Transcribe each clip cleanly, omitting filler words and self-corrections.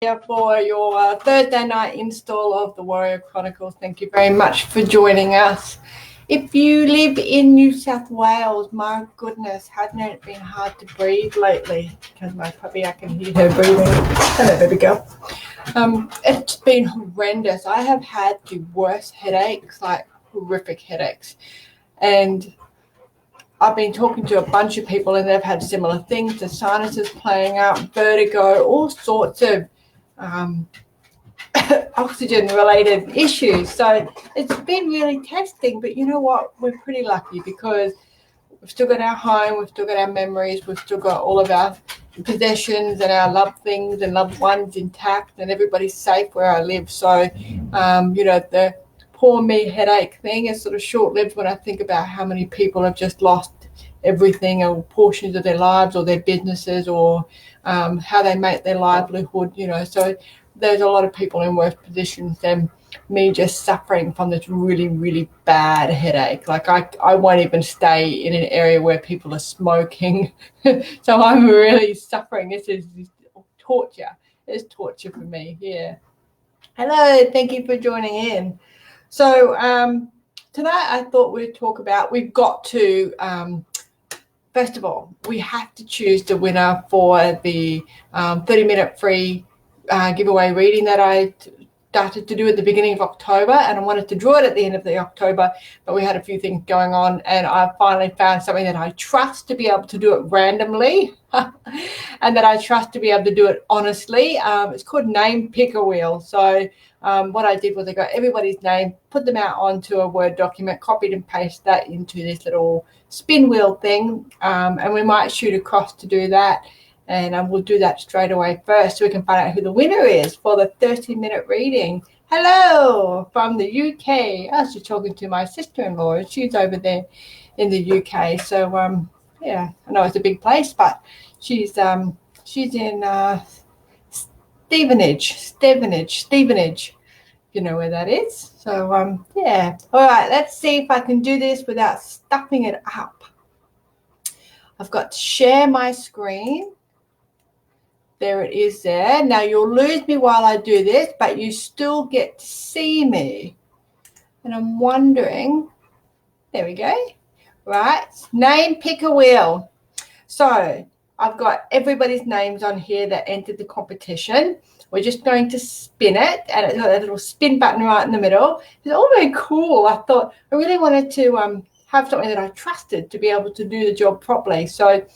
here for your Thursday night install of the Warrior Chronicles. Thank you very much for joining us. If you live in New South Wales, my goodness, hasn't it been hard to breathe lately? Because my puppy, I can hear her breathing. Hello, baby girl. It's been horrendous. I have had the worst headaches, like horrific headaches. And I've been talking to a bunch of people and they've had similar things, the sinuses playing up, vertigo, all sorts of oxygen-related issues. So it's been really testing, but you know what? We're pretty lucky because we've still got our home, we've still got our memories, we've still got all of our possessions and our loved things and loved ones intact, and everybody's safe where I live. So, the poor me headache thing is sort of short-lived when I think about how many people have just lost everything or portions of their lives or their businesses or how they make their livelihood, So there's a lot of people in worse positions than me just suffering from this really, really bad headache. Like I won't even stay in an area where people are smoking. So I'm really suffering. This is torture. It's torture for me. Yeah. Hello. Thank you for joining in. So tonight I thought we'd talk about, first of all, we have to choose the winner for the 30-minute free giveaway reading that I started to do at the beginning of October, and I wanted to draw it at the end of the October, but we had a few things going on, and I finally found something that I trust to be able to do it randomly and that I trust to be able to do it honestly. It's called Name Picker Wheel. So what I did was I got everybody's name, put them out onto a Word document, copied and pasted that into this little spin wheel thing, and we might shoot across to do that. And we'll do that straight away first so we can find out who the winner is for the 30-minute reading. Hello from the UK. I was just talking to my sister-in-law. She's over there in the UK. So, I know it's a big place, but she's in Stevenage. You know where that is. So, All right, let's see if I can do this without stuffing it up. I've got to share my screen. There it is there. Now you'll lose me while I do this, but you still get to see me. And I'm wondering, there we go. Right, Name Picker Wheel. So I've got everybody's names on here that entered the competition. We're just going to spin it, and it's got a little spin button right in the middle. It's all very cool. I thought I really wanted to have something that I trusted to be able to do the job properly. So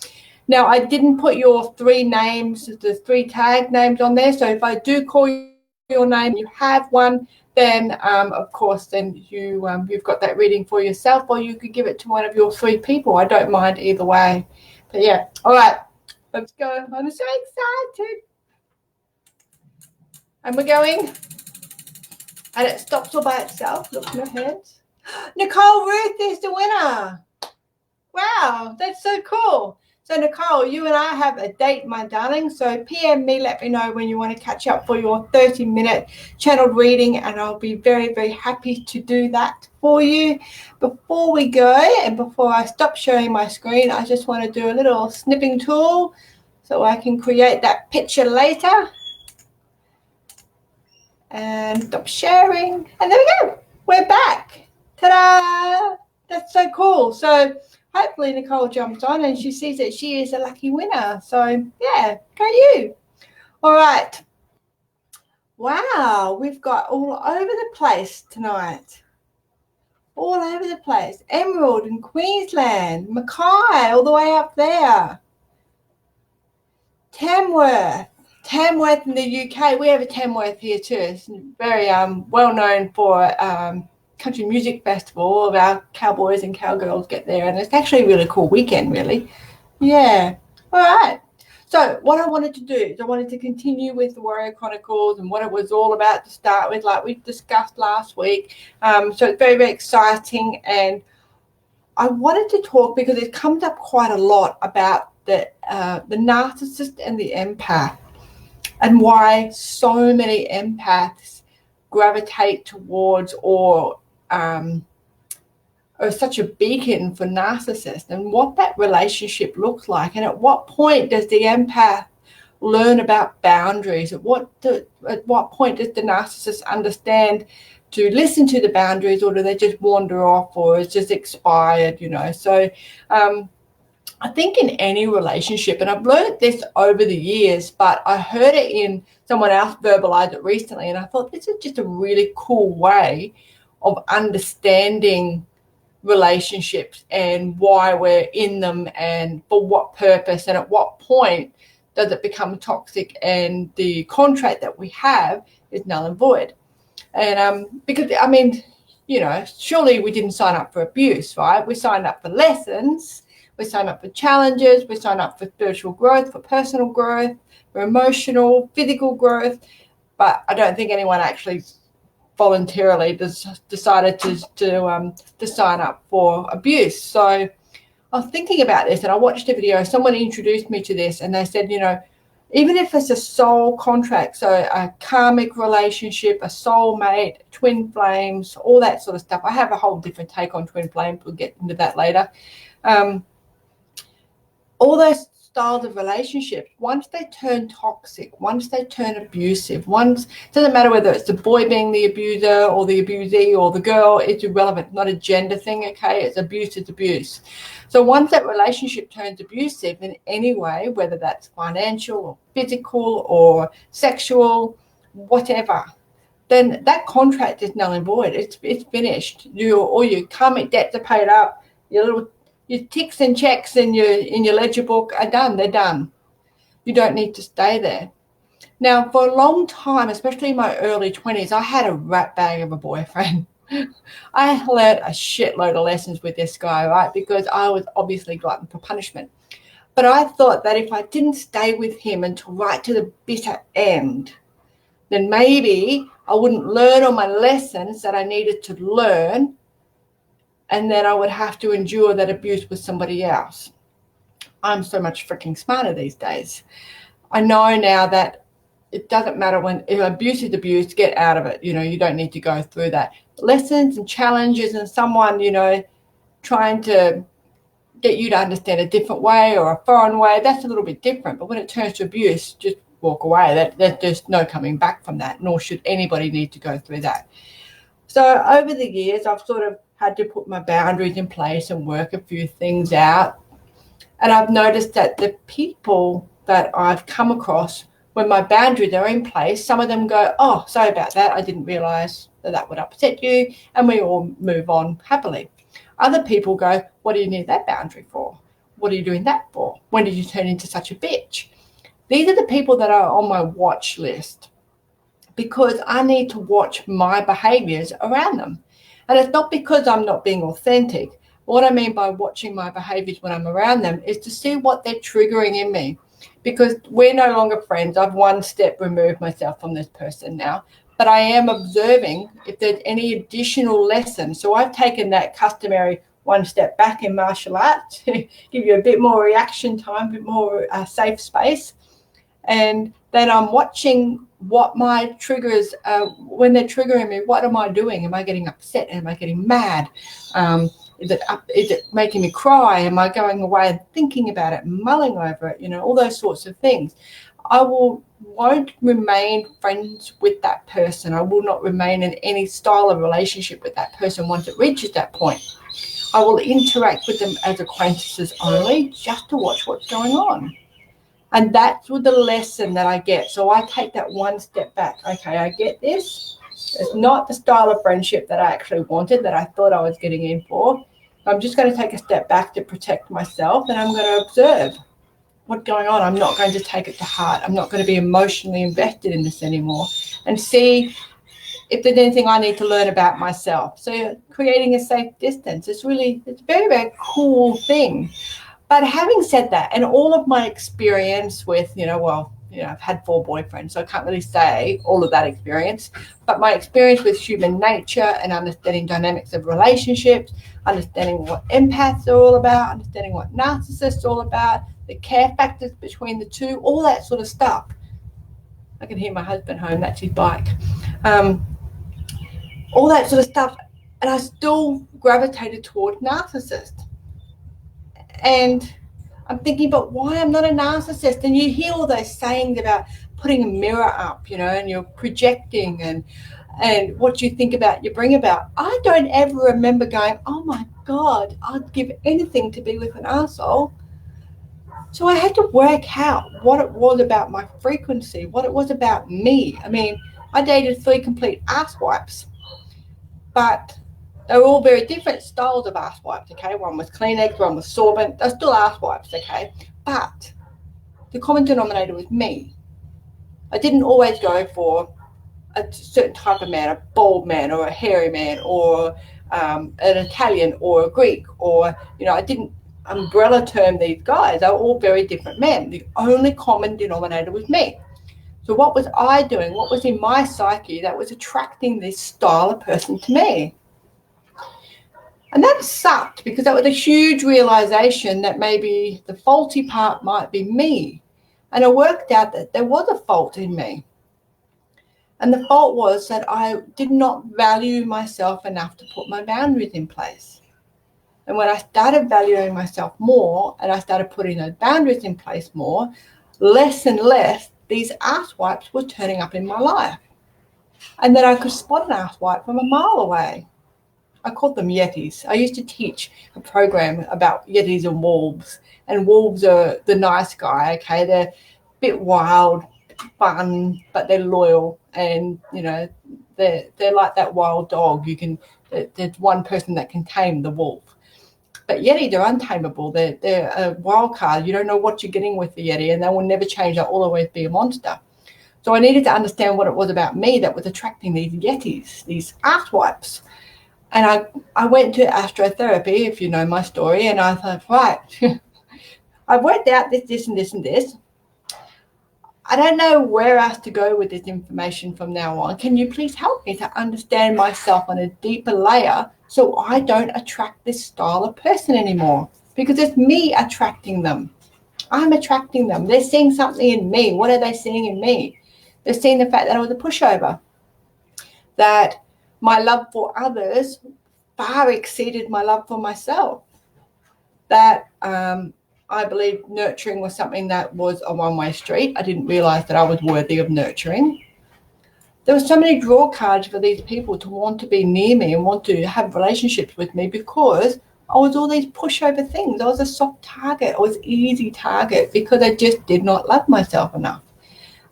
now, I didn't put your three names, the three tag names on there. So if I do call your name, you have one, then, of course, then you've got that reading for yourself, or you could give it to one of your three people. I don't mind either way. But, yeah. All right. Let's go. I'm so excited. And we're going. And it stops all by itself. Look, no hands. Nicole Ruth is the winner. Wow. That's so cool. So, Nicole, you and I have a date, my darling. So PM me, let me know when you want to catch up for your 30-minute channeled reading, and I'll be very, very happy to do that for you. Before we go and before I stop sharing my screen, I just want to do a little snipping tool so I can create that picture later. And stop sharing. And there we go. We're back. Ta-da! That's so cool. So hopefully Nicole jumps on and she sees that she is a lucky winner. So, yeah, go you. All right. Wow, we've got all over the place tonight. All over the place. Emerald in Queensland. Mackay all the way up there. Tamworth in the UK. We have a Tamworth here too. It's very well known for country music festival. All of our cowboys and cowgirls get there, and it's actually a really cool weekend, really. Yeah. All right. So what I wanted to do is I wanted to continue with the Warrior Chronicles and what it was all about to start with, like we discussed last week. So it's very, very exciting, and I wanted to talk because it comes up quite a lot about the narcissist and the empath, and why so many empaths gravitate towards or such a beacon for narcissists, and what that relationship looks like, and at what point does the empath learn about boundaries? At what point does the narcissist understand to listen to the boundaries, or do they just wander off, or it's just expired, So I think in any relationship, and I've learned this over the years, but I heard it in someone else verbalize it recently, and I thought this is just a really cool way of understanding relationships and why we're in them and for what purpose, and at what point does it become toxic and the contract that we have is null and void. And because, surely we didn't sign up for abuse, right? We signed up for lessons, we signed up for challenges, we signed up for spiritual growth, for personal growth, for emotional, physical growth. But I don't think anyone actually voluntarily decided to sign up for abuse. So I was thinking about this, and I watched a video. Someone introduced me to this, and they said, even if it's a soul contract, so a karmic relationship, a soulmate, twin flames, all that sort of stuff. I have a whole different take on twin flames. We'll get into that later. All those styles of relationships, once they turn toxic, once they turn abusive, it doesn't matter whether it's the boy being the abuser or the abusee or the girl, it's irrelevant, not a gender thing, okay? It's abuse is abuse. So once that relationship turns abusive in any way, whether that's financial or physical or sexual, whatever, then that contract is null and void. It's finished. All your karmic debts are paid up, your ticks and checks in your ledger book are done. They're done. You don't need to stay there. Now, for a long time, especially in my early 20s, I had a rat bag of a boyfriend. I learned a shitload of lessons with this guy, right? Because I was obviously glutton for punishment. But I thought that if I didn't stay with him until right to the bitter end, then maybe I wouldn't learn all my lessons that I needed to learn, and then I would have to endure that abuse with somebody else. I'm so much freaking smarter these days. I know now that it doesn't matter if abuse is abuse, get out of it. You don't need to go through that. Lessons and challenges and someone, trying to get you to understand a different way or a foreign way, that's a little bit different. But when it turns to abuse, just walk away. There's no coming back from that, nor should anybody need to go through that. So over the years, I've sort of had to put my boundaries in place and work a few things out. And I've noticed that the people that I've come across, when my boundaries are in place, some of them go, oh, sorry about that. I didn't realize that would upset you. And we all move on happily. Other people go, what do you need that boundary for? What are you doing that for? When did you turn into such a bitch? These are the people that are on my watch list, because I need to watch my behaviors around them. And it's not because I'm not being authentic. What I mean by watching my behaviors when I'm around them is to see what they're triggering in me, because we're no longer friends. I've one step removed myself from this person now, but I am observing if there's any additional lessons. So I've taken that customary one step back in martial arts to give you a bit more reaction time, a bit more safe space. And then I'm watching what my triggers, when they're triggering me, what am I doing? Am I getting upset? Am I getting mad? Is it making me cry? Am I going away and thinking about it, mulling over it, all those sorts of things? I won't remain friends with that person. I will not remain in any style of relationship with that person once it reaches that point. I will interact with them as acquaintances only, just to watch what's going on. And that's the lesson that I get. So I take that one step back. Okay, I get this. It's not the style of friendship that I actually wanted, that I thought I was getting in for. I'm just going to take a step back to protect myself, and I'm going to observe what's going on. I'm not going to take it to heart. I'm not going to be emotionally invested in this anymore, and see if there's anything I need to learn about myself. So creating a safe distance, it's a very, very cool thing. But having said that, and all of my experience with, I've had 4 boyfriends, so I can't really say all of that experience, but my experience with human nature and understanding dynamics of relationships, understanding what empaths are all about, understanding what narcissists are all about, the care factors between the two, all that sort of stuff. I can hear my husband home, that's his bike. All that sort of stuff. And I still gravitated toward narcissists. And I'm thinking, but why? I'm not a narcissist. And you hear all those sayings about putting a mirror up, and you're projecting and what you think about, you bring about. I don't ever remember going, oh my God, I'd give anything to be with an arsehole. So I had to work out what it was about my frequency, what it was about me. I mean, I dated 3 complete ass wipes, but they were all very different styles of ass wipes, okay? One was Kleenex, one was sorbent. They're still ass wipes, okay? But the common denominator was me. I didn't always go for a certain type of man, a bald man or a hairy man or an Italian or a Greek, or, I didn't umbrella term these guys. They were all very different men. The only common denominator was me. So what was I doing? What was in my psyche that was attracting this style of person to me? And that sucked, because that was a huge realization that maybe the faulty part might be me. And I worked out that there was a fault in me. And the fault was that I did not value myself enough to put my boundaries in place. And when I started valuing myself more and I started putting those boundaries in place more, less and less these ass wipes were turning up in my life. And then I could spot an ass wipe from a mile away. I called them Yetis. I used to teach a program about Yetis and wolves. And wolves are the nice guy, okay? They're a bit wild, fun, but they're loyal. And, they're like that wild dog. There's one person that can tame the wolf. But Yeti, they're untamable. They're a wild card. You don't know what you're getting with the Yeti, and they will never change. They'll always be a monster. So I needed to understand what it was about me that was attracting these Yetis, these ass wipes. And I went to astrotherapy, if you know my story, and I thought, right, I've worked out this and this and this. I don't know where else to go with this information from now on. Can you please help me to understand myself on a deeper layer so I don't attract this style of person anymore? Because it's me attracting them. I'm attracting them. They're seeing something in me. What are they seeing in me? They're seeing the fact that I was a pushover, that my love for others far exceeded my love for myself, that I believe nurturing was something that was a one-way street. I didn't realize that I was worthy of nurturing. There were so many draw cards for these people to want to be near me and want to have relationships with me, because I was all these pushover things. I was a soft target. I was easy target because I just did not love myself enough.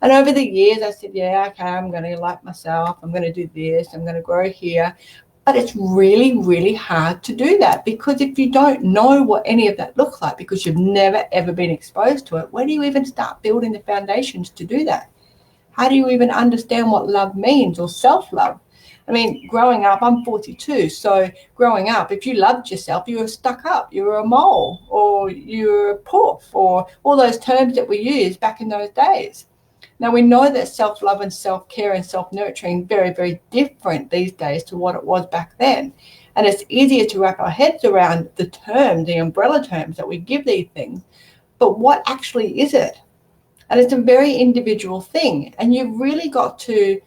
And over the years, I said, yeah, okay, I'm going to like myself. I'm going to do this. I'm going to grow here. But it's really, really hard to do that, because if you don't know what any of that looks like, because you've never, ever been exposed to it, where do you even start building the foundations to do that? How do you even understand what love means, or self-love? I mean, growing up, I'm 42. So growing up, if you loved yourself, you were stuck up, you were a mole, or you were a poof, or all those terms that we used back in those days. Now, we know that self-love and self-care and self-nurturing are very, very different these days to what it was back then. And it's easier to wrap our heads around the terms, the umbrella terms that we give these things. But what actually is it? And it's a very individual thing. And you've really got to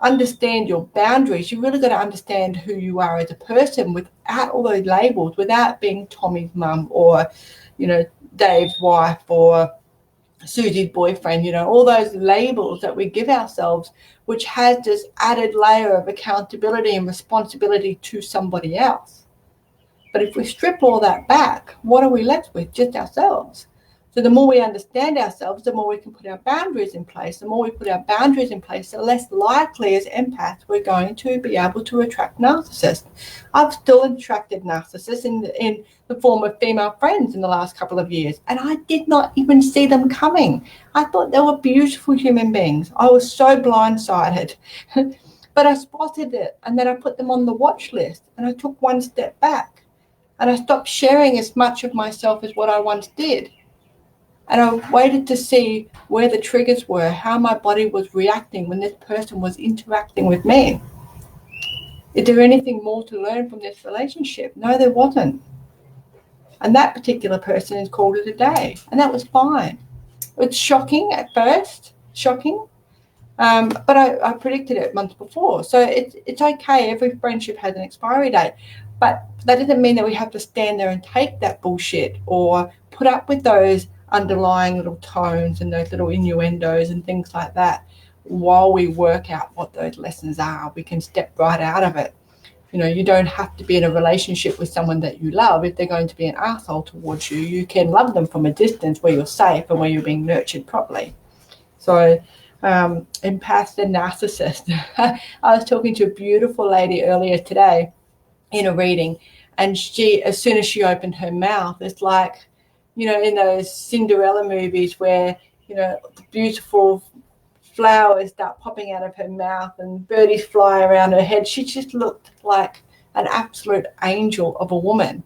understand your boundaries. You've really got to understand who you are as a person without all those labels, without being Tommy's mum or, Dave's wife or Susie's boyfriend, all those labels that we give ourselves, which has this added layer of accountability and responsibility to somebody else. But if we strip all that back, what are we left with? Just ourselves. So the more we understand ourselves, the more we can put our boundaries in place. The more we put our boundaries in place, the less likely as empaths we're going to be able to attract narcissists. I've still attracted narcissists in the form of female friends in the last couple of years, and I did not even see them coming. I thought they were beautiful human beings. I was so blindsided. But I spotted it, and then I put them on the watch list, and I took one step back, and I stopped sharing as much of myself as what I once did. And I waited to see where the triggers were, how my body was reacting when this person was interacting with me. Is there anything more to learn from this relationship? No, there wasn't. And that particular person has called it a day. And that was fine. It's shocking at first, but I predicted it months before. So it's okay. Every friendship has an expiry date. But that doesn't mean that we have to stand there and take that bullshit or put up with those underlying little tones and those little innuendos and things like that while we work out what those lessons are. We can step right out of it. You don't have to be in a relationship with someone that you love. If they're going to be an asshole towards you, you can love them from a distance where you're safe and where you're being nurtured properly. So empath and narcissist. I was talking to a beautiful lady earlier today in a reading, and she, as soon as she opened her mouth, it's like, in those Cinderella movies where, the beautiful flowers start popping out of her mouth and birdies fly around her head. She just looked like an absolute angel of a woman.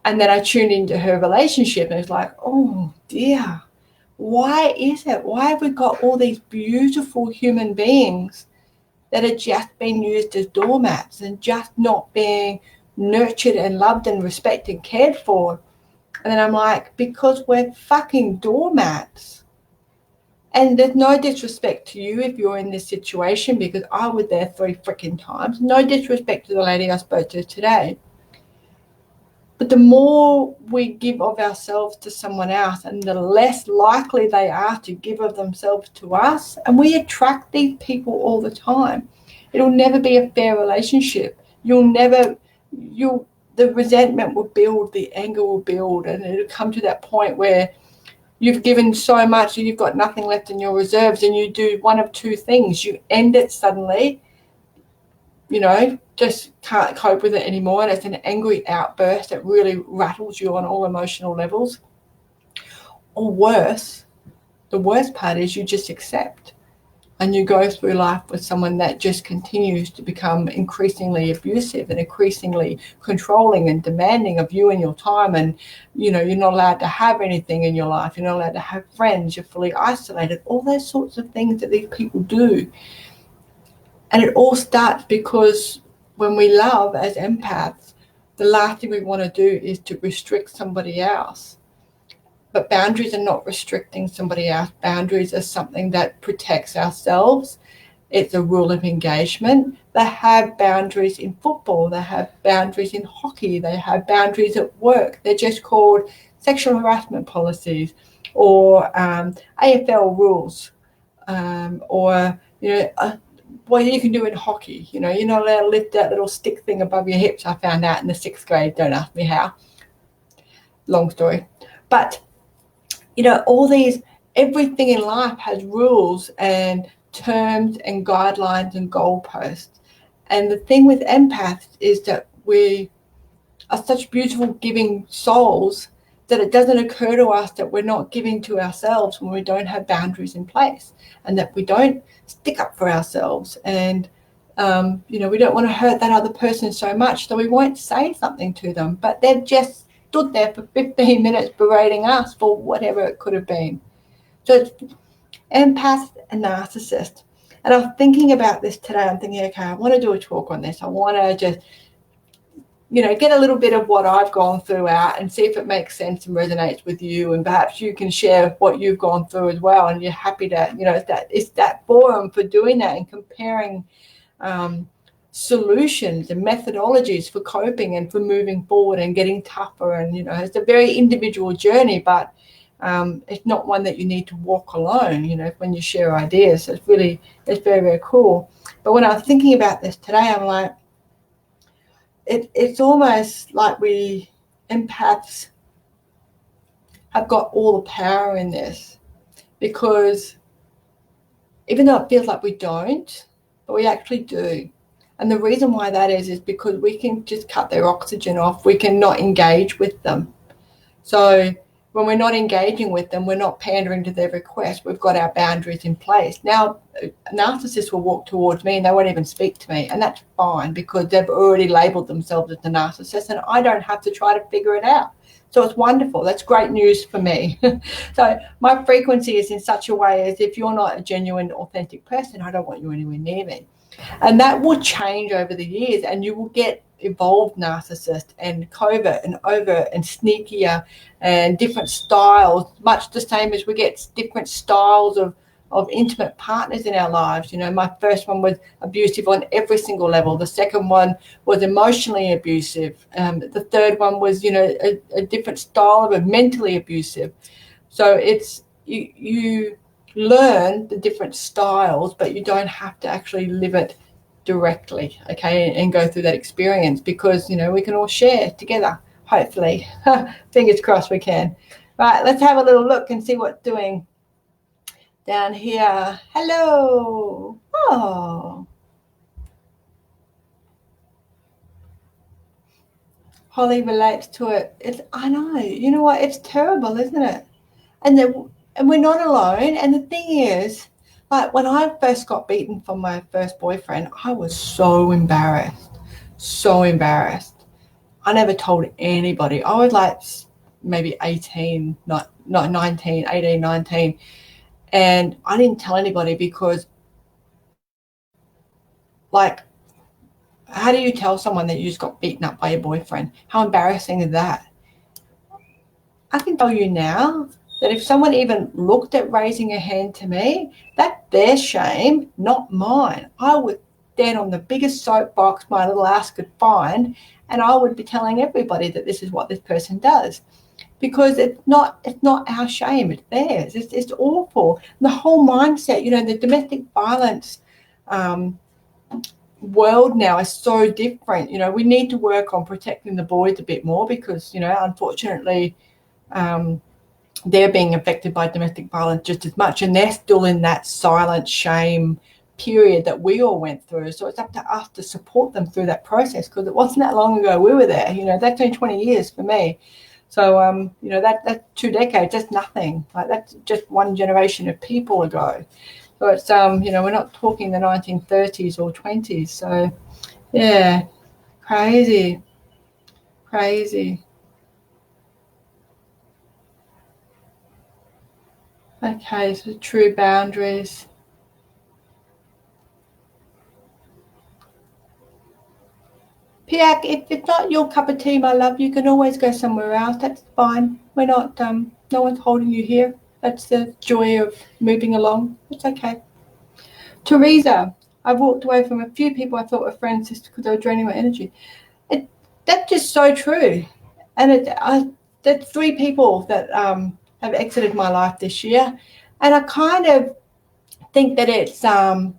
And then I tuned into her relationship and it's like, oh dear, why is it? Why have we got all these beautiful human beings that are just being used as doormats and just not being nurtured and loved and respected and cared for? And then I'm like, because we're fucking doormats. And there's no disrespect to you if you're in this situation, because I was there 3 freaking times. No disrespect to the lady I spoke to today. But the more we give of ourselves to someone else, and the less likely they are to give of themselves to us. And we attract these people all the time. It'll never be a fair relationship. The resentment will build, the anger will build, and it'll come to that point where you've given so much and you've got nothing left in your reserves, and you do one of two things. You end it suddenly, just can't cope with it anymore, and it's an angry outburst that really rattles you on all emotional levels. Or worse, the worst part is you just accept, and you go through life with someone that just continues to become increasingly abusive and increasingly controlling and demanding of you and your time. And, you're not allowed to have anything in your life. You're not allowed to have friends. You're fully isolated. All those sorts of things that these people do. And it all starts because when we love as empaths, the last thing we want to do is to restrict somebody else. But boundaries are not restricting somebody else. Boundaries are something that protects ourselves. It's a rule of engagement. They have boundaries in football. They have boundaries in hockey. They have boundaries at work. They're just called sexual harassment policies or AFL rules or, what you can do in hockey. You're not allowed to lift that little stick thing above your hips. I found out in the 6th grade. Don't ask me how. Long story. But everything in life has rules and terms and guidelines and goalposts. And the thing with empaths is that we are such beautiful giving souls that it doesn't occur to us that we're not giving to ourselves when we don't have boundaries in place, and that we don't stick up for ourselves. And, we don't want to hurt that other person so much, so we won't say something to them. But they've just stood there for 15 minutes berating us for whatever it could have been. So it's empath and narcissist. And I was thinking about this today. I'm thinking, okay, I want to do a talk on this. I want to just, get a little bit of what I've gone through out and see if it makes sense and resonates with you. And perhaps you can share what you've gone through as well. And you're happy to, it's that forum for doing that and comparing solutions and methodologies for coping and for moving forward and getting tougher. And, it's a very individual journey, but it's not one that you need to walk alone, when you share ideas. So it's very, very cool. But when I was thinking about this today, I'm like, it's almost like we empaths have got all the power in this, because even though it feels like we don't, but we actually do. And the reason why that is because we can just cut their oxygen off. We can not engage with them. So when we're not engaging with them, we're not pandering to their request. We've got our boundaries in place. Now, a narcissist will walk towards me and they won't even speak to me. And that's fine, because they've already labeled themselves as the narcissist and I don't have to try to figure it out. So it's wonderful. That's great news for me. So my frequency is in such a way as if you're not a genuine, authentic person, I don't want you anywhere near me. And that will change over the years, and you will get evolved narcissist and covert and overt and sneakier and different styles, much the same as we get different styles of of intimate partners in our lives. You know, my first one was abusive on every single level. The second one was emotionally abusive. The third one was, you know, a different style of mentally abusive. So it's you learn the different styles, but you don't have to actually live it directly, okay, and go through that experience, because, you know, we can all share together, hopefully. Fingers crossed we can. Right, let's have a little look and see what's doing down here. Hello. Oh, Holly relates to it. I know, you know what, it's terrible, isn't it? And we're not alone. And the thing is, like, when I first got beaten from my first boyfriend, I was so embarrassed. So embarrassed. I never told anybody. I was like maybe 18, not 19, 18, 19. And I didn't tell anybody because, like, how do you tell someone that you just got beaten up by your boyfriend? How embarrassing is that? I can tell you now that if someone even looked at raising a hand to me, that's their shame, not mine. I would stand on the biggest soapbox my little ass could find, and I would be telling everybody that this is what this person does. Because it's not our shame, it's theirs. It's awful. And the whole mindset, you know, the domestic violence world now is so different. You know, we need to work on protecting the boys a bit more because, you know, unfortunately, they're being affected by domestic violence just as much, and they're still in that silent shame period that we all went through. So it's up to us to support them through that process, because it wasn't that long ago we were there. You know, that's been 20 years for me. So, you know, that's 2 decades. That's nothing. Like, that's just one generation of people ago. So it's, you know, we're not talking the 1930s or 20s. So, yeah, crazy. Okay, so true boundaries. Piak, if it's not your cup of tea, my love, you can always go somewhere else. That's fine. We're not, no one's holding you here. That's the joy of moving along. It's okay. Teresa, I've walked away from a few people I thought were friends just because they were draining my energy. That's just so true. And there's 3 people that have exited my life this year. And I kind of think that it's in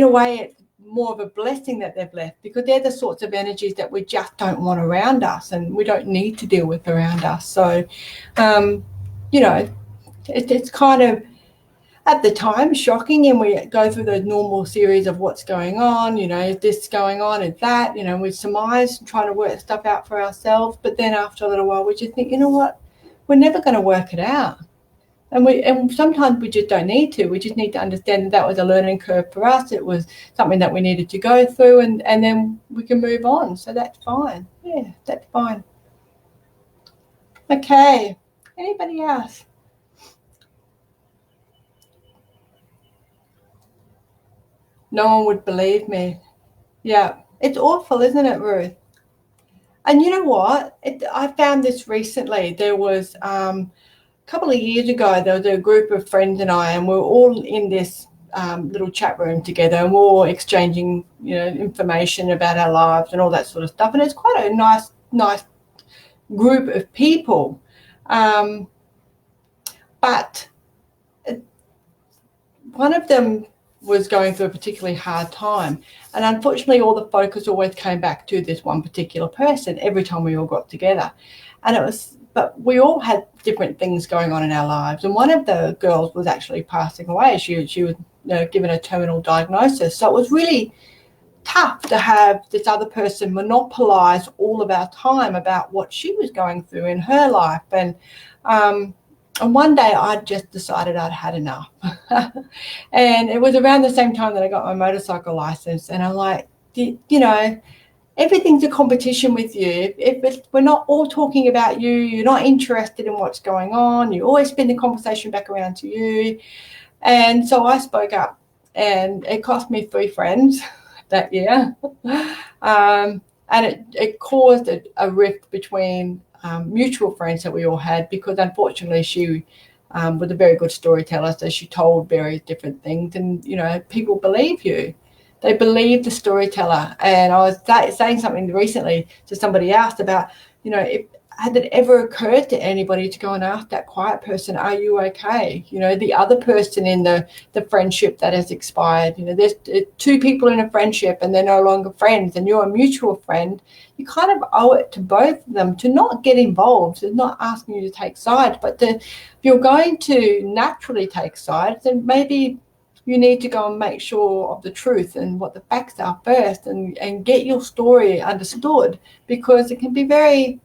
a way, it's more of a blessing that they've left, because they're the sorts of energies that we just don't want around us and we don't need to deal with around us. So, you know, it's kind of, at the time, shocking, and we go through the normal series of what's going on, you know, is this going on, is that, you know, we surmise and trying to work stuff out for ourselves. But then after a little while, we just think, you know what, we're never going to work it out. And sometimes we just don't need to. We just need to understand that was a learning curve for us. It was something that we needed to go through, and then we can move on. So that's fine. Yeah, that's fine. Okay. Anybody else? No one would believe me. Yeah. It's awful, isn't it, Ruth? And you know what? I found this recently. There was a couple of years ago, there was a group of friends and I, and we were all in this little chat room together, and we're all exchanging, you know, information about our lives and all that sort of stuff. And it's quite a nice group of people. But one of them was going through a particularly hard time, and unfortunately all the focus always came back to this one particular person every time we all got together. And but we all had different things going on in our lives, and one of the girls was actually passing away. She was, you know, given a terminal diagnosis. So it was really tough to have this other person monopolize all of our time about what she was going through in her life. And one day I just decided I'd had enough. And it was around the same time that I got my motorcycle license. And I'm like, you know, everything's a competition with you. If we're not all talking about you, you're not interested in what's going on, you always spin the conversation back around to you. And so I spoke up, and it cost me 3 friends that year. And it caused a rift between mutual friends that we all had, because unfortunately she was a very good storyteller. So she told various different things, and people believe you. They believe the storyteller. And I was saying something recently to somebody else about, if had it ever occurred to anybody to go and ask that quiet person, are you okay? The other person in the friendship that has expired, there's two people in a friendship and they're no longer friends, and you're a mutual friend. You kind of owe it to both of them to not get involved. It's not asking you to take sides, but if you're going to naturally take sides, then maybe you need to go and make sure of the truth and what the facts are first, and get your story understood, because it can be very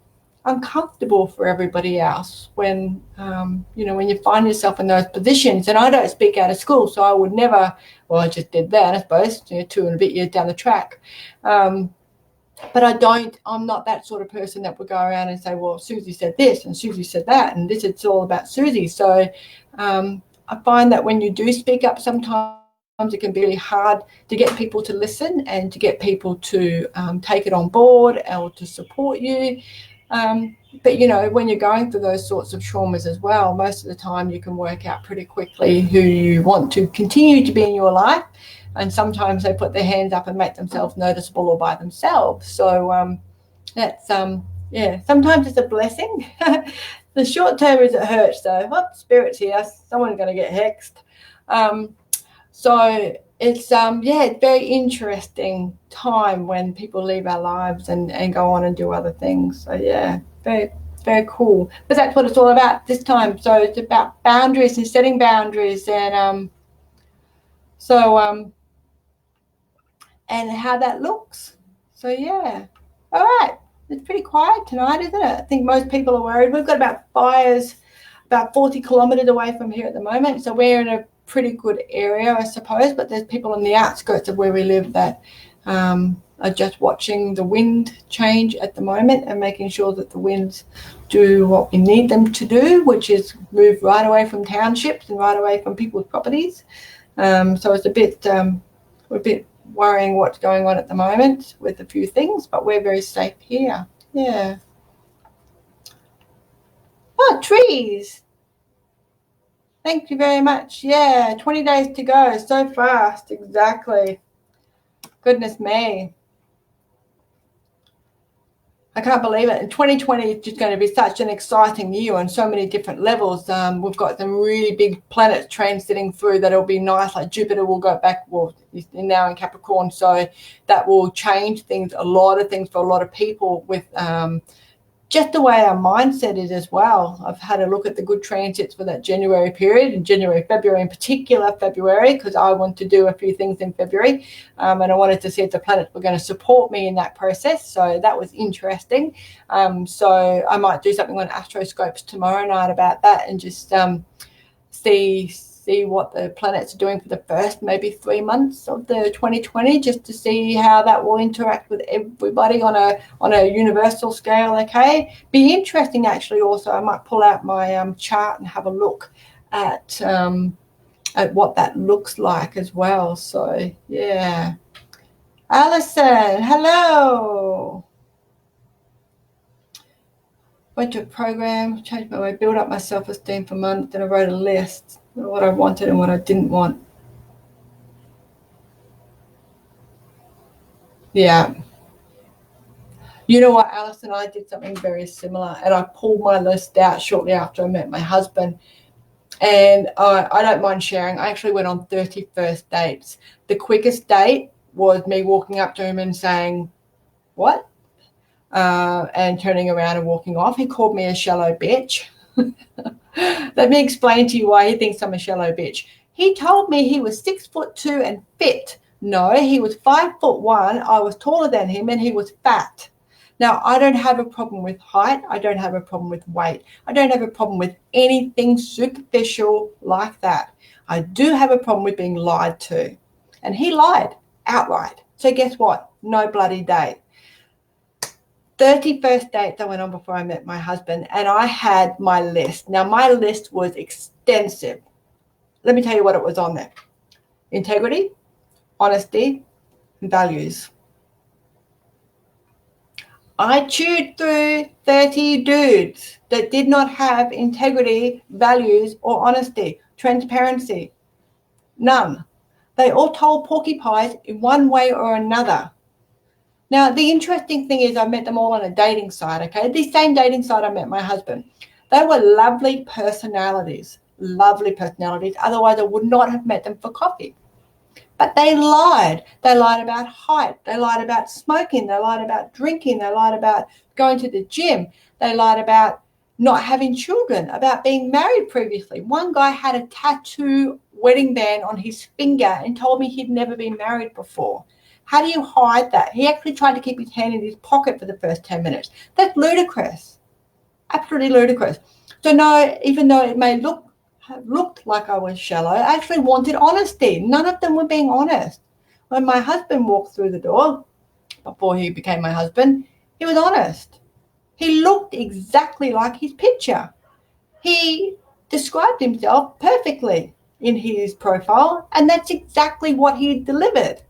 uncomfortable for everybody else when when you find yourself in those positions. And I don't speak out of school, so I would never, well, I just did that, I suppose, 2 and a bit years down the track, but I'm not that sort of person that would go around and say, well, Susie said this and Susie said that, and it's all about Susie. So I find that when you do speak up, sometimes it can be really hard to get people to listen and to get people to take it on board or to support you. But when you're going through those sorts of traumas as well, most of the time you can work out pretty quickly who you want to continue to be in your life, and sometimes they put their hands up and make themselves noticeable all by themselves. So that's sometimes it's a blessing. The short term is it hurts though. Spirit's here, someone's going to get hexed. So it's it's very interesting time when people leave our lives and go on and do other things. So very, very cool. But that's what it's all about this time. So it's about boundaries and setting boundaries, and and how that looks. So all right. It's pretty quiet tonight, isn't it? I think most people are worried. We've got about fires about 40 kilometres away from here at the moment, so we're in a pretty good area, I suppose, but there's people on the outskirts of where we live that are just watching the wind change at the moment and making sure that the winds do what we need them to do, which is move right away from townships and right away from people's properties. So it's we're a bit worrying what's going on at the moment with a few things, but we're very safe here. Trees. Thank you very much. 20 days to go. So fast. Exactly. Goodness me. I can't believe it. And 2020 is just going to be such an exciting year on so many different levels. We've got some really big planets transiting through that'll be nice. Like Jupiter will go back, well, he's now in Capricorn, so that will change things, a lot of things for a lot of people with just the way our mindset is as well. I've had a look at the good transits for that January period, and January, February in particular, February, because I want to do a few things in February, and I wanted to see if the planets were going to support me in that process. So that was interesting. So I might do something on Astroscopes tomorrow night about that, and just see what the planets are doing for the first maybe 3 months of the 2020, just to see how that will interact with everybody on a universal scale. Okay, be interesting actually. Also, I might pull out my chart and have a look at what that looks like as well. So Alison, hello. Went to a program, changed my way, built up my self-esteem for months, then I wrote a list of what I wanted and what I didn't want. Yeah. You know what, Alison, I did something very similar, and I pulled my list out shortly after I met my husband. And I don't mind sharing. I actually went on 31st dates. The quickest date was me walking up to him and saying, what? And turning around and walking off. He called me a shallow bitch. Let me explain to you why he thinks I'm a shallow bitch. He told me he was 6'2" and fit. No, he was 5'1". I was taller than him, and he was fat. Now, I don't have a problem with height. I don't have a problem with weight. I don't have a problem with anything superficial like that. I do have a problem with being lied to. And he lied outright. So guess what? No bloody date. 31st dates I went on before I met my husband, and I had my list. Now, my list was extensive. Let me tell you what it was on there. Integrity, honesty, and values. I chewed through 30 dudes that did not have integrity, values, or honesty, transparency. None. They all told porcupines in one way or another. Now, the interesting thing is I met them all on a dating site, okay? The same dating site I met my husband. They were lovely personalities. Otherwise, I would not have met them for coffee. But they lied. They lied about height. They lied about smoking. They lied about drinking. They lied about going to the gym. They lied about not having children, about being married previously. One guy had a tattoo wedding band on his finger and told me he'd never been married before. How do you hide that? He actually tried to keep his hand in his pocket for the first 10 minutes. That's ludicrous. Absolutely ludicrous. So no, even though it may looked like I was shallow, I actually wanted honesty. None of them were being honest. When my husband walked through the door, before he became my husband, he was honest. He looked exactly like his picture. He described himself perfectly in his profile, and that's exactly what he delivered.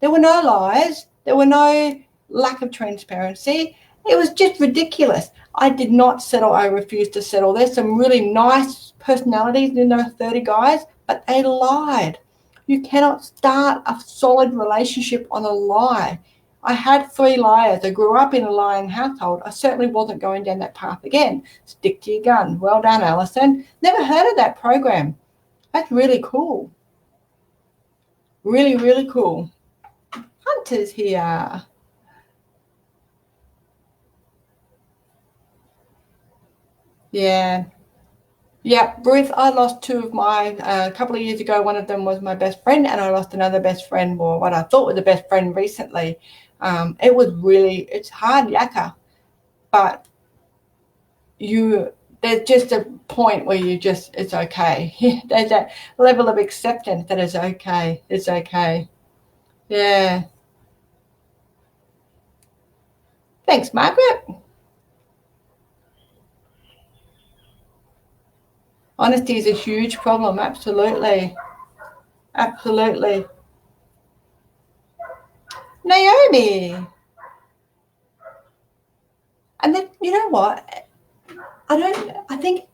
There were no lies. There were no lack of transparency. It was just ridiculous. I did not settle. I refused to settle. There's some really nice personalities in those 30 guys, but they lied. You cannot start a solid relationship on a lie. I had 3 liars. I grew up in a lying household. I certainly wasn't going down that path again. Stick to your gun. Well done, Alison. Never heard of that program. That's really cool. Really, really cool. Hunter's here. Yeah. Yeah, Ruth, I lost 2 of mine a couple of years ago. One of them was my best friend, and I lost another best friend, or what I thought was a best friend, recently. It's hard yakka, but there's just a point where it's okay. There's that level of acceptance that it's okay. It's okay. Yeah. Thanks, Margaret. Honesty is a huge problem. Absolutely. Absolutely. Naomi. And then, you know what? I think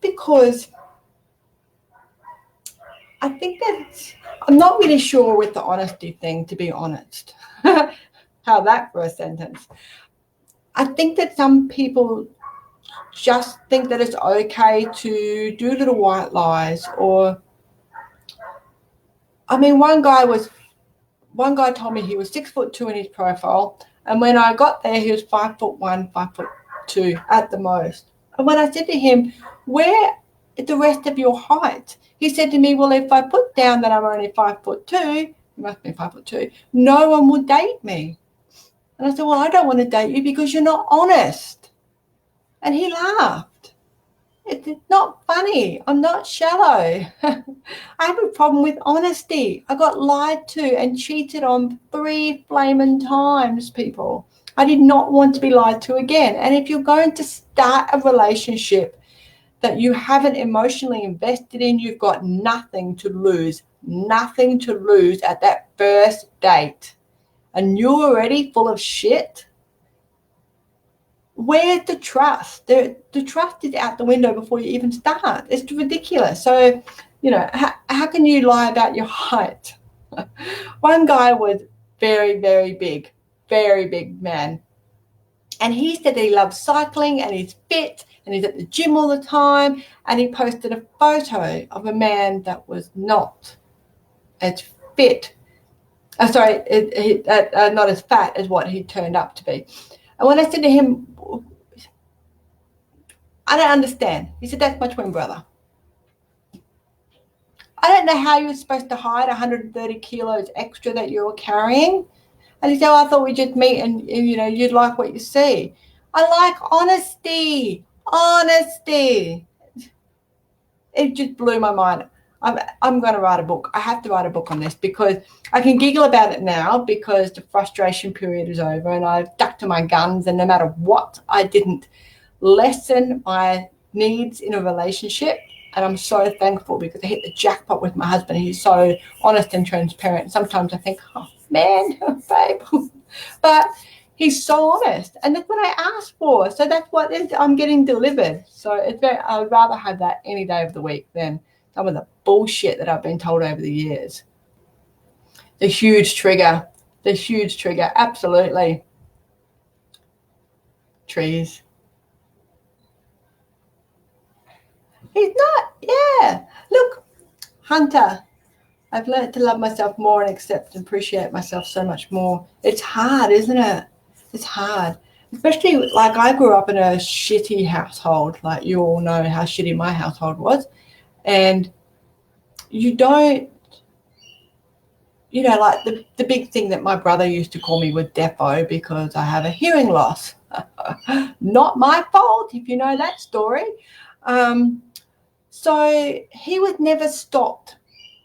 that I'm not really sure with the honesty thing, to be honest. How that for a sentence. I think that some people just think that it's okay to do little white lies, or, I mean, one guy told me he was 6'2" in his profile, and when I got there, he was 5'1", 5'2" at the most. And when I said to him, "Where is the rest of your height?" He said to me, "Well, if I put down that I'm only 5'2", he must be 5'2", no one would date me." And I said, "Well, I don't want to date you because you're not honest." And he laughed. It's not funny. I'm not shallow. I have a problem with honesty. I got lied to and cheated on 3 flaming times, people. I did not want to be lied to again. And if you're going to start a relationship that you haven't emotionally invested in, you've got nothing to lose. Nothing to lose at that first date. And you're already full of shit. Where's the trust? The trust is out the window before you even start. It's ridiculous. So, how can you lie about your height? One guy was very, very big man. And he said that he loves cycling and he's fit and he's at the gym all the time. And he posted a photo of a man that was not as fit. Not as fat as what he turned up to be. And when I said to him, "I don't understand," he said, "That's my twin brother." I don't know how you're supposed to hide 130 kilos extra that you're carrying. And he said, "Oh, I thought we'd just meet and you'd like what you see." I like honesty. Honesty. It just blew my mind. I'm going to write a book. I have to write a book on this because I can giggle about it now because the frustration period is over and I've stuck to my guns, and no matter what, I didn't lessen my needs in a relationship. And I'm so thankful because I hit the jackpot with my husband. He's so honest and transparent. Sometimes I think, "Oh, man, babe." But he's so honest, and that's what I asked for. So that's what I'm getting delivered. So I would rather have that any day of the week than some of the bullshit that I've been told over the years. The huge trigger, absolutely. Trees. He's not, yeah. Look, Hunter, I've learned to love myself more and accept and appreciate myself so much more. It's hard, isn't it? It's hard. Especially, like, I grew up in a shitty household. Like, you all know how shitty my household was. And you don't, like the big thing that my brother used to call me was defo because I have a hearing loss. Not my fault, if you know that story. So he was never stopped.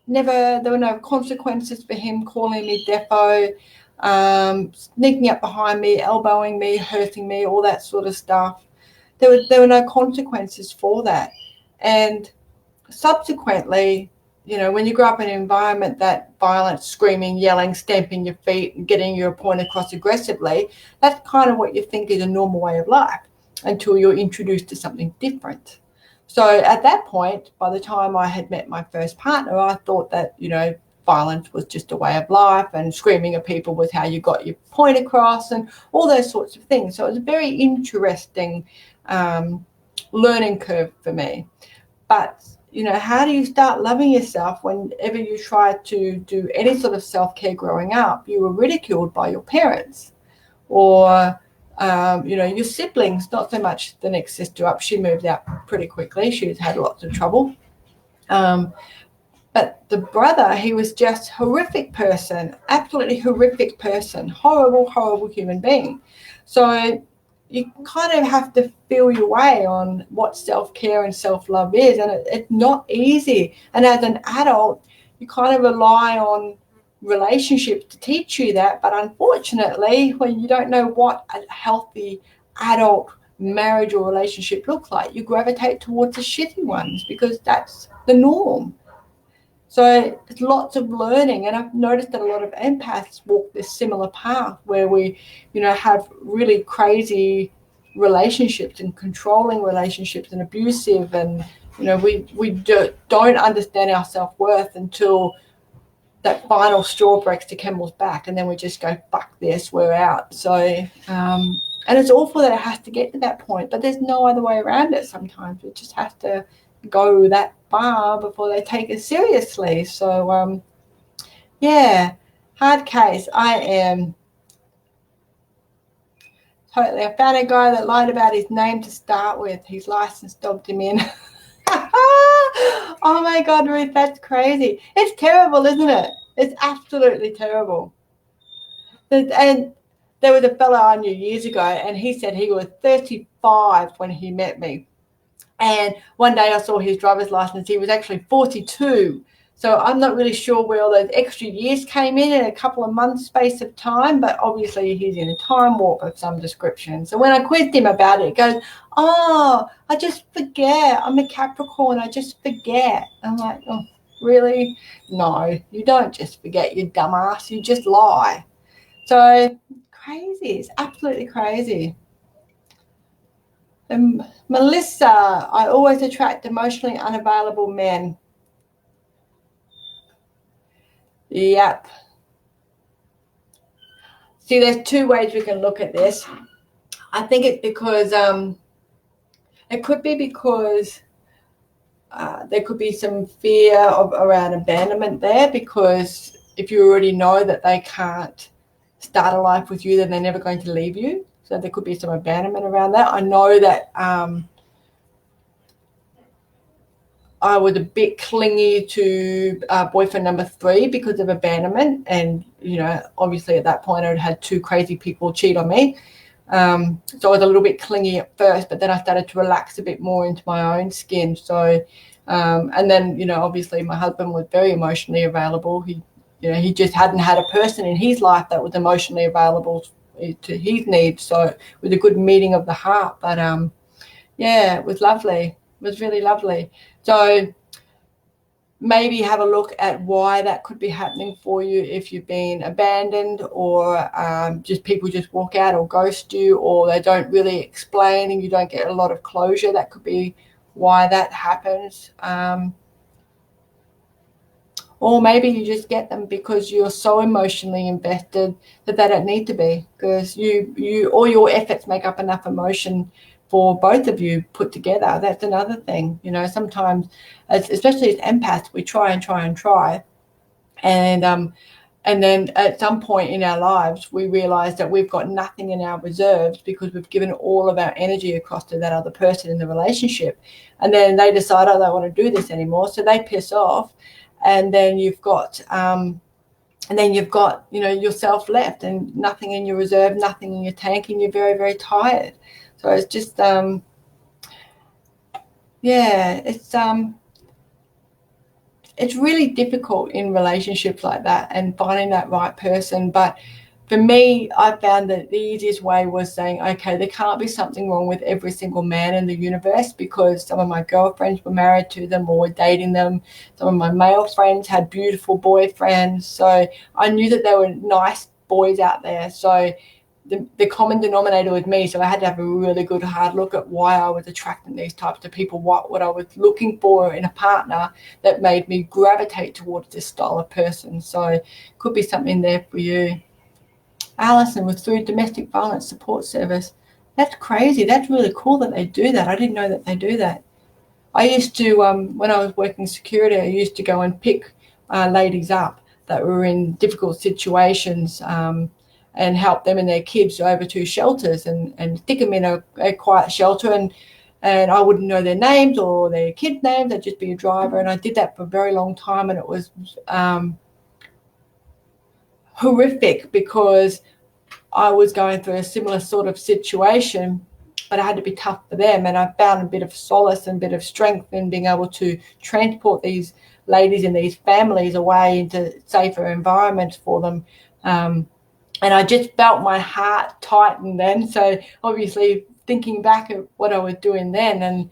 There were no consequences for him calling me defo, sneaking up behind me, elbowing me, hurting me, all that sort of stuff. There were no consequences for that. And subsequently, when you grow up in an environment that violent, screaming, yelling, stamping your feet and getting your point across aggressively, that's kind of what you think is a normal way of life until you're introduced to something different. So at that point, by the time I had met my first partner, I thought that, violence was just a way of life and screaming at people was how you got your point across and all those sorts of things. So it was a very interesting learning curve for me. But, how do you start loving yourself whenever you try to do any sort of self-care growing up? You were ridiculed by your parents or your siblings, not so much the next sister up. She moved out pretty quickly. She's had lots of trouble. But the brother, he was just horrific person, absolutely horrific person, horrible, horrible human being. So you kind of have to feel your way on what self-care and self-love is. And it's not easy. And as an adult, you kind of rely on relationships to teach you that, but unfortunately, when you don't know what a healthy adult marriage or relationship looks like, you gravitate towards the shitty ones because that's the norm. So it's lots of learning, and I've noticed that a lot of empaths walk this similar path where we, have really crazy relationships and controlling relationships and abusive, and we don't understand our self-worth until that final straw breaks the camel's back, and then we just go, fuck this, we're out. So and it's awful that it has to get to that point, but there's no other way around it. Sometimes we just have to go that far before they take it seriously. So hard case. I am totally, I found a guy that lied about his name to start with. His license dogged him in. Oh my God, Ruth, that's crazy. It's terrible, isn't it? It's absolutely terrible. And there was a fellow I knew years ago, and he said he was 35 when he met me. And one day I saw his driver's license. He was actually 42. So I'm not really sure where all those extra years came in a couple of months space of time, but obviously he's in a time warp of some description. So when I quizzed him about it, he goes, oh, I just forget. I'm a Capricorn. I just forget. I'm like, oh, really? No, you don't just forget, you dumbass. You just lie. So crazy. It's absolutely crazy. Melissa, I always attract emotionally unavailable men. Yep. See, there's two ways we can look at this. I think it's because it could be because there could be some fear around abandonment there, because if you already know that they can't start a life with you, then they're never going to leave you. So there could be some abandonment around that. I know that I was a bit clingy to boyfriend number 3 because of abandonment. And, obviously at that point I had 2 crazy people cheat on me. So I was a little bit clingy at first, but then I started to relax a bit more into my own skin. So, and then, obviously my husband was very emotionally available. He just hadn't had a person in his life that was emotionally available to his needs. So it was a good meeting of the heart. But it was lovely. It was really lovely. So maybe have a look at why that could be happening for you, if you've been abandoned, or just people just walk out or ghost you, or they don't really explain and you don't get a lot of closure. That could be why that happens. Or maybe you just get them because you're so emotionally invested that they don't need to be, because you all your efforts make up enough emotion for both of you put together. That's another thing. Sometimes, especially as empaths, we try and try and try. And then at some point in our lives, we realize that we've got nothing in our reserves because we've given all of our energy across to that other person in the relationship. And then they decide, oh, they don't want to do this anymore. So they piss off. And then you've got yourself left, and nothing in your reserve, nothing in your tank, and you're very, very tired. So it's just it's really difficult in relationships like that and finding that right person. But for me, I found that the easiest way was saying, okay, there can't be something wrong with every single man in the universe, because some of my girlfriends were married to them or were dating them. Some of my male friends had beautiful boyfriends. So I knew that there were nice boys out there. So the common denominator with me, so I had to have a really good hard look at why I was attracting these types of people, what I was looking for in a partner that made me gravitate towards this style of person. So could be something there for you. Alison was through domestic violence support service. That's crazy. That's really cool that they do that. I didn't know that they do that. I used to, when I was working security, I used to go and pick ladies up that were in difficult situations and help them and their kids over to shelters and stick them in a quiet shelter. And I wouldn't know their names or their kids' names. I'd just be a driver. And I did that for a very long time. And it was horrific, because I was going through a similar sort of situation, but I had to be tough for them. And I found a bit of solace and a bit of strength in being able to transport these ladies and these families away into safer environments for them. And I just felt my heart tighten then. So obviously thinking back at what I was doing then, and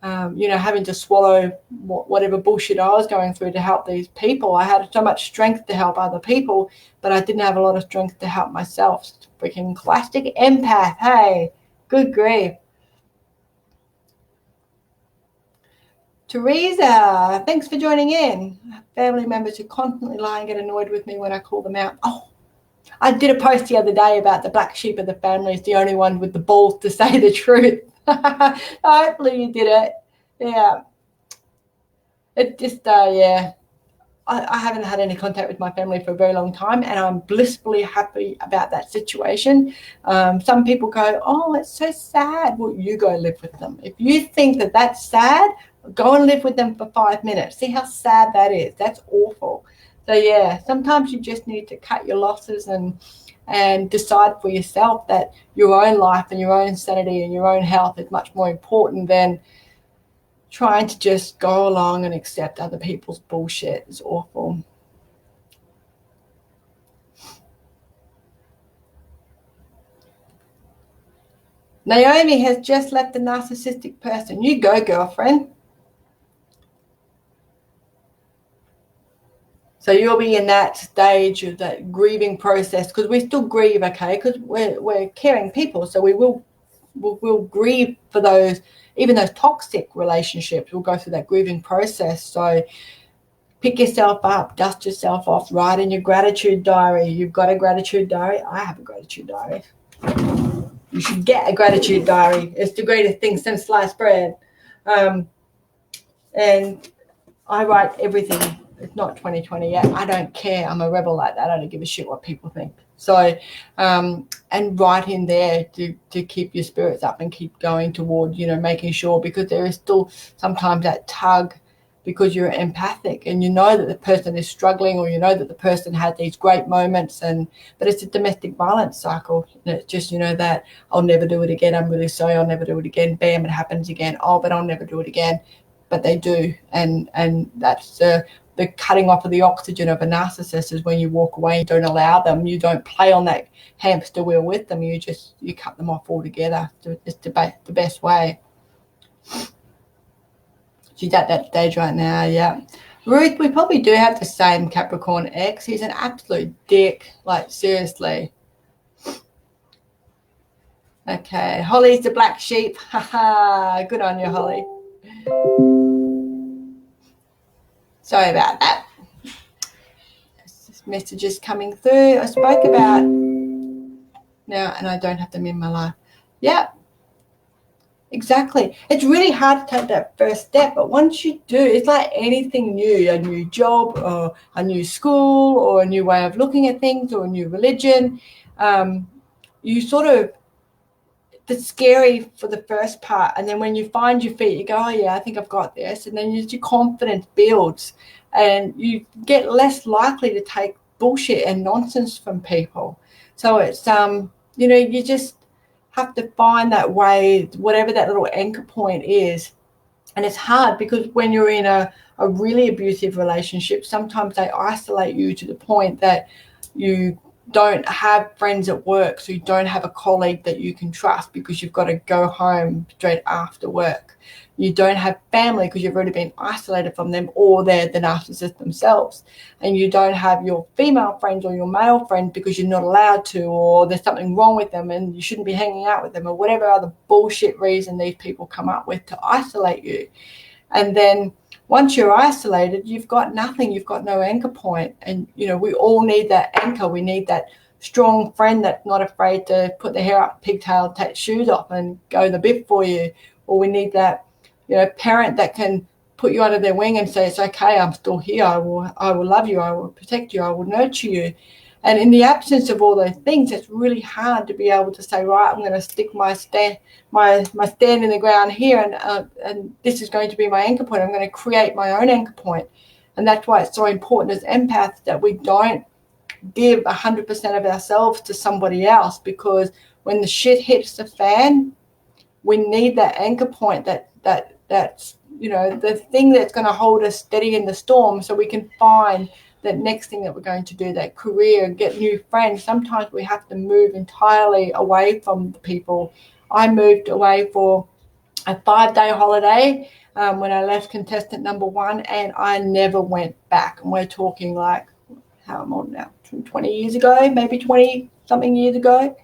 having to swallow whatever bullshit I was going through to help these people. I had so much strength to help other people, but I didn't have a lot of strength to help myself. Freaking classic empath. Hey, good grief. Teresa, thanks for joining in. Family members who constantly lie and get annoyed with me when I call them out. Oh, I did a post the other day about the black sheep of the family is the only one with the balls to say the truth. Hopefully you did it. Yeah. It just, I haven't had any contact with my family for a very long time, and I'm blissfully happy about that situation. Some people go, oh, it's so sad. Well, you go live with them. If you think that that's sad, go and live with them for 5 minutes. See how sad that is. That's awful. So, yeah, sometimes you just need to cut your losses and decide for yourself that your own life and your own sanity and your own health is much more important than trying to just go along and accept other people's bullshit. Is awful. Naomi has just left a narcissistic person. You go, girlfriend. So you'll be in that stage of that grieving process, because we still grieve, okay, because we're caring people. So we'll grieve for those, even those toxic relationships. We'll go through that grieving process. So pick yourself up, dust yourself off, write in your gratitude diary. You've got a gratitude diary? I have a gratitude diary. You should get a gratitude diary. It's the greatest thing since sliced bread. And I write everything. It's not 2020 yet. I don't care. I'm a rebel like that. I don't give a shit what people think. So, and write in there to keep your spirits up and keep going toward, making sure, because there is still sometimes that tug, because you're empathic and you know that the person is struggling, or you know that the person had these great moments, but it's a domestic violence cycle. And it's just, that I'll never do it again. I'm really sorry. I'll never do it again. Bam, it happens again. Oh, but I'll never do it again. But they do. And that's the cutting off of the oxygen of a narcissist, is when you walk away, you don't allow them, you don't play on that hamster wheel with them, you cut them off altogether. It's the best way. She's at that stage right now, yeah. Ruth, we probably do have the same Capricorn ex. He's an absolute dick. Like, seriously. Okay, Holly's the black sheep. Haha, good on you, Holly. Sorry about that. Messages coming through. I spoke about now, and I don't have them in my life. Yeah, exactly. It's really hard to take that first step, but once you do, it's like anything new, a new job or a new school or a new way of looking at things or a new religion. You sort of, it's scary for the first part, and then when you find your feet, you go, oh yeah, I think I've got this, and then your confidence builds and you get less likely to take bullshit and nonsense from people. So it's you just have to find that way, whatever that little anchor point is. And it's hard because when you're in a really abusive relationship, sometimes they isolate you to the point that you don't have friends at work, so you don't have a colleague that you can trust because you've got to go home straight after work. You don't have family because you've already been isolated from them, or they're the narcissists themselves. And you don't have your female friends or your male friends because you're not allowed to, or there's something wrong with them and you shouldn't be hanging out with them, or whatever other bullshit reason these people come up with to isolate you. And then once you're isolated, you've got nothing. You've got no anchor point. And, we all need that anchor. We need that strong friend that's not afraid to put their hair up, pigtail, take shoes off and go the bit for you. Or we need that, parent that can put you under their wing and say, it's okay, I'm still here. I will love you. I will protect you. I will nurture you. And in the absence of all those things, it's really hard to be able to say, right, I'm going to stick my stand in the ground here, and this is going to be my anchor point. I'm going to create my own anchor point. And that's why it's so important as empaths that we don't give 100% of ourselves to somebody else, because when the shit hits the fan, we need that anchor point, that's the thing that's going to hold us steady in the storm, so we can find that next thing that we're going to do, that career, get new friends. Sometimes we have to move entirely away from the people. I moved away for a 5-day holiday when I left contestant number 1, and I never went back. And we're talking like, how I'm old now, 20 years ago, maybe 20 something years ago.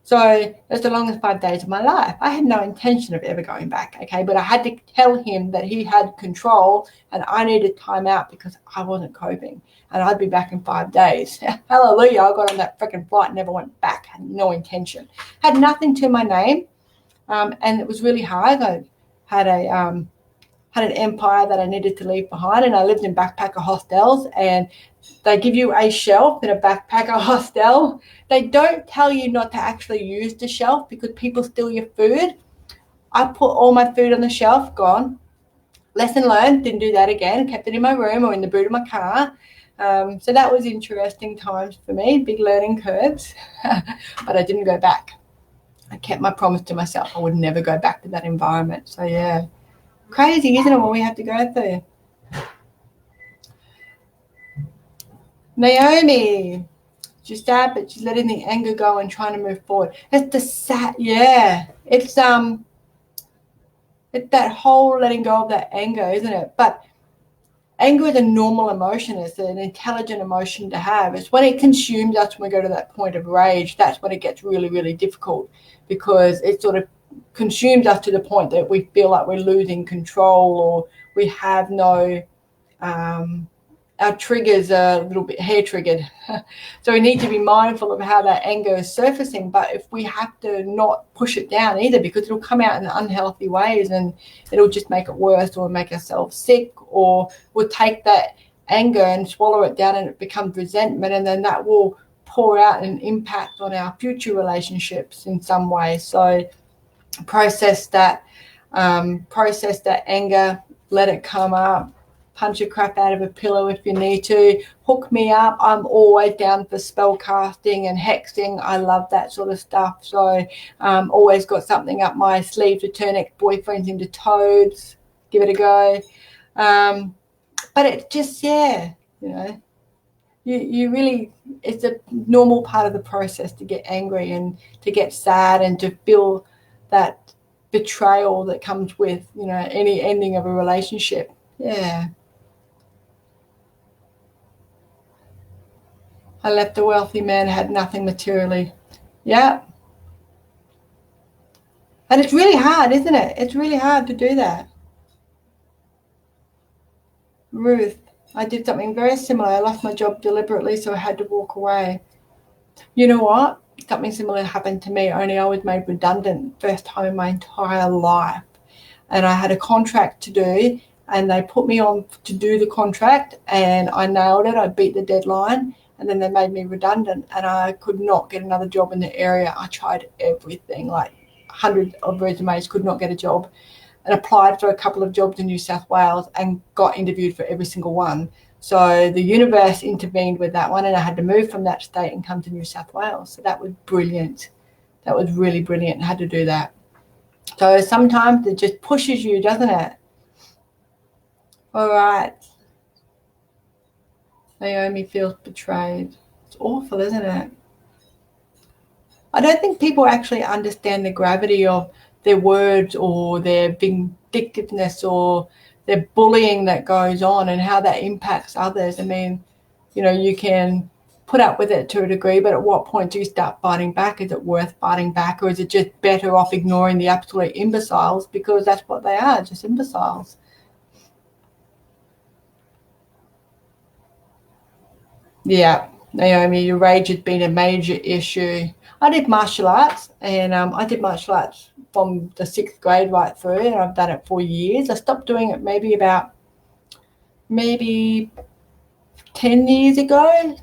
So that's the longest 5 days of my life. I had no intention of ever going back, okay? But I had to tell him that he had control and I needed time out because I wasn't coping. And I'd be back in 5 days. Hallelujah, I got on that freaking flight and never went back. Had no intention. Had nothing to my name. And it was really hard. I had an empire that I needed to leave behind, and I lived in backpacker hostels, and they give you a shelf in a backpacker hostel. They don't tell you not to actually use the shelf because people steal your food. I put all my food on the shelf, gone. Lesson learned, didn't do that again, kept it in my room or in the boot of my car. So that was interesting times for me, big learning curves, but I didn't go back. I kept my promise to myself. I would never go back to that environment. So, yeah, crazy, isn't it, what we have to go through? Naomi, she's sad, but she's letting the anger go and trying to move forward. It's the sad, yeah. It's that whole letting go of that anger, isn't it? But anger is a normal emotion. It's an intelligent emotion to have. It's when it consumes us, when we go to that point of rage, that's when it gets really, really difficult, because it sort of consumes us to the point that we feel like we're losing control, or we have no our triggers are a little bit hair triggered. So we need to be mindful of how that anger is surfacing. But if we have to not push it down either, because it'll come out in unhealthy ways and it'll just make it worse, or make ourselves sick, or we'll take that anger and swallow it down and it becomes resentment, and then that will pour out and impact on our future relationships in some way. So process that anger, let it come up. Punch the crap out of a pillow if you need to. Hook me up. I'm always down for spell casting and hexing. I love that sort of stuff. So always got something up my sleeve to turn ex-boyfriends into toads. Give it a go. But it just, yeah, you really, it's a normal part of the process to get angry and to get sad and to feel that betrayal that comes with, any ending of a relationship. Yeah. I left a wealthy man, had nothing materially. Yeah. And it's really hard, isn't it? It's really hard to do that. Ruth, I did something very similar. I lost my job deliberately, so I had to walk away. You know what? Something similar happened to me, only I was made redundant first time in my entire life. And I had a contract to do, and they put me on to do the contract, and I nailed it. I beat the deadline, and then they made me redundant, and I could not get another job in the area. I tried everything, like hundreds of resumes, could not get a job, and applied for a couple of jobs in New South Wales and got interviewed for every single one. So the universe intervened with that one, and I had to move from that state and come to New South Wales. So that was brilliant. That was really brilliant. I had to do that. So sometimes it just pushes you, doesn't it? All right. Naomi feels betrayed. It's awful, isn't it? I don't think people actually understand the gravity of their words or their vindictiveness or their bullying that goes on and how that impacts others. I mean, you can put up with it to a degree, but at what point do you start fighting back? Is it worth fighting back, or is it just better off ignoring the absolute imbeciles, because that's what they are, just imbeciles? Yeah, Naomi, your rage has been a major issue. I did martial arts, and I did martial arts from the 6th grade right through, and I've done it for years. I stopped doing it maybe 10 years ago,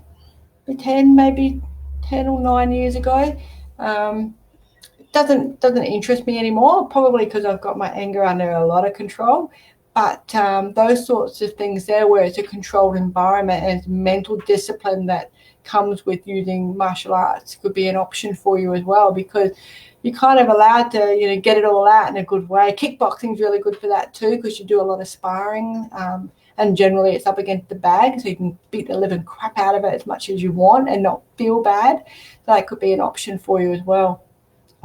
maybe 10 or 9 years ago. It doesn't interest me anymore, probably because I've got my anger under a lot of control. But those sorts of things there, where it's a controlled environment and it's mental discipline that comes with using martial arts, could be an option for you as well, because you're kind of allowed to, get it all out in a good way. Kickboxing is really good for that too, because you do a lot of sparring, and generally it's up against the bag, so you can beat the living crap out of it as much as you want and not feel bad. So that could be an option for you as well.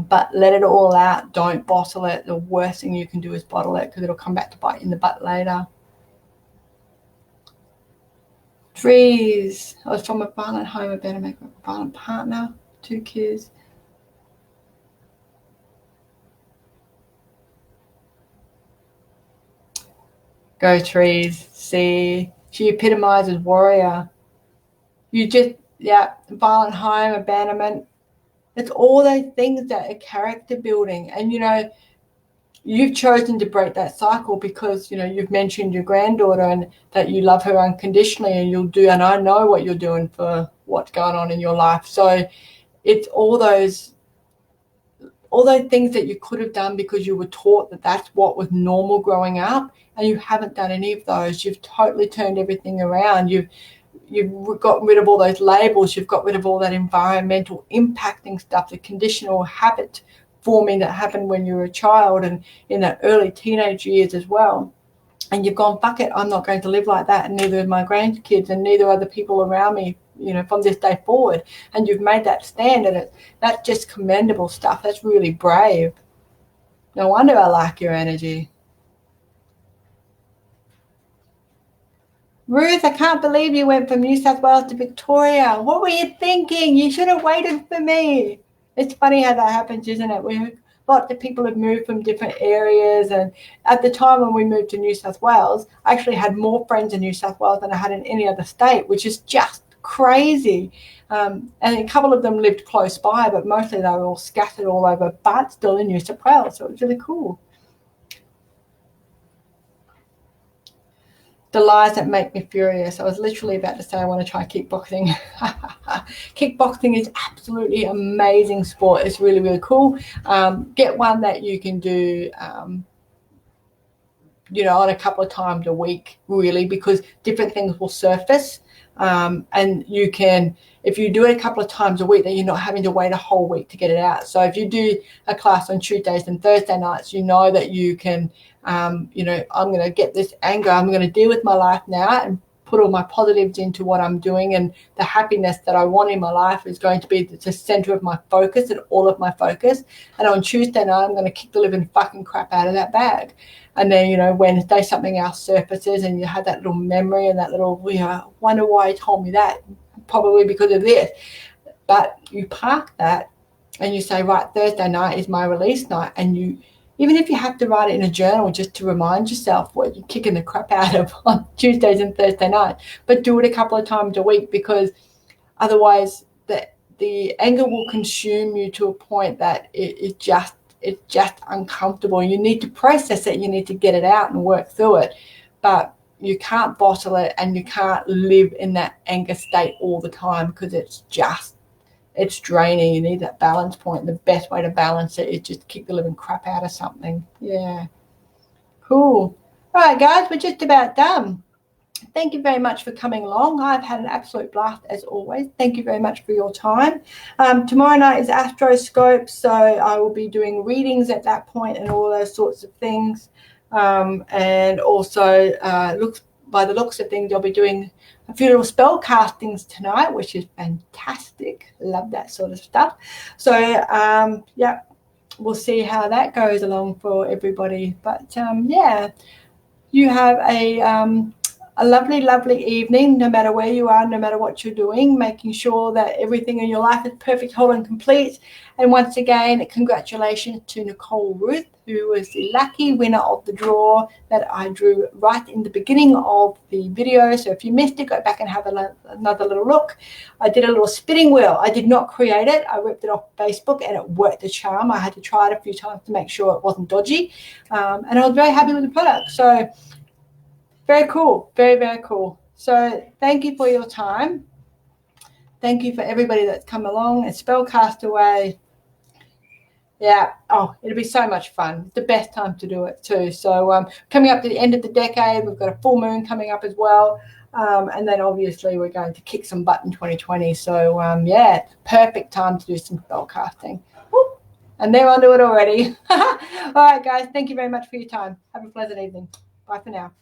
But let it all out. Don't bottle it. The worst thing you can do is bottle it, because it'll come back to bite you in the butt later. Trees. I was from a violent home. I better make a violent partner. 2 kids. Go trees. See. She epitomizes warrior. Violent home, abandonment. It's all those things that are character building. And, you've chosen to break that cycle because, you've mentioned your granddaughter and that you love her unconditionally, and I know what you're doing for what's going on in your life. So it's all those things that you could have done because you were taught that that's what was normal growing up, and you haven't done any of those. You've totally turned everything around. You've got rid of all those labels. You've got rid of all that environmental impacting stuff, the conditional habit forming that happened when you were a child and in the early teenage years as well. And you've gone, fuck it, I'm not going to live like that, and neither are my grandkids, and neither are the people around me, from this day forward. And you've made that stand, and that's just commendable stuff. That's really brave. No wonder I like your energy. Ruth, I can't believe you went from New South Wales to Victoria. What were you thinking? You should have waited for me. It's funny how that happens, isn't it? Lots of people have moved from different areas, and at the time when we moved to New South Wales, I actually had more friends in New South Wales than I had in any other state, which is just crazy. And a couple of them lived close by, but mostly they were all scattered all over, but still in New South Wales, so it was really cool. The lies that make me furious. I was literally about to say I want to try kickboxing. Kickboxing is absolutely amazing sport. It's really, really cool. Get one that you can do, on a couple of times a week, really, because different things will surface. And you can, if you do it a couple of times a week, then you're not having to wait a whole week to get it out. So if you do a class on Tuesdays and Thursday nights, you know that you can, I'm going to get this anger. I'm going to deal with my life now and put all my positives into what I'm doing, and the happiness that I want in my life is going to be the center of my focus and all of my focus. And on Tuesday night, I'm going to kick the living fucking crap out of that bag. And then, Wednesday, something else surfaces and you have that little memory and that little, wonder why he told me that. probably because of this. But you park that and you say, right, Thursday night is my release night. And you, even if you have to write it in a journal just to remind yourself what you're kicking the crap out of on Tuesdays and Thursday nights, but do it a couple of times a week, because otherwise the anger will consume you to a point that it's just uncomfortable. You need to process it. You need to get it out and work through it. But you can't bottle it, and you can't live in that anger state all the time, because it's draining. You need that balance point. The best way to balance it is just kick the living crap out of something. Yeah. Cool. All right, guys, we're just about done. Thank you very much for coming along. I've had an absolute blast as always. Thank you very much for your time. Tomorrow night is Astroscope, so I will be doing readings at that point and all those sorts of things. And also, by the looks of things, I'll be doing a few little spell castings tonight, which is fantastic. Love that sort of stuff. So, yeah, we'll see how that goes along for everybody. But, yeah, you have a lovely, lovely evening, no matter where you are, no matter what you're doing, making sure that everything in your life is perfect, whole, and complete. And once again, congratulations to Nicole Ruth, who was the lucky winner of the draw that I drew right in the beginning of the video. So if you missed it, go back and have another little look. I did a little spinning wheel. I did not create it. I ripped it off Facebook, and it worked a charm. I had to try it a few times to make sure it wasn't dodgy. And I was very happy with the product. So very cool. Very, very cool. So thank you for your time. Thank you for everybody that's come along. And Spellcast Away. Yeah. Oh, it'll be so much fun. It's the best time to do it too. So coming up to the end of the decade, we've got a full moon coming up as well. And then obviously we're going to kick some butt in 2020. So yeah, perfect time to do some spellcasting. Woo! And they're onto it already. All right, guys. Thank you very much for your time. Have a pleasant evening. Bye for now.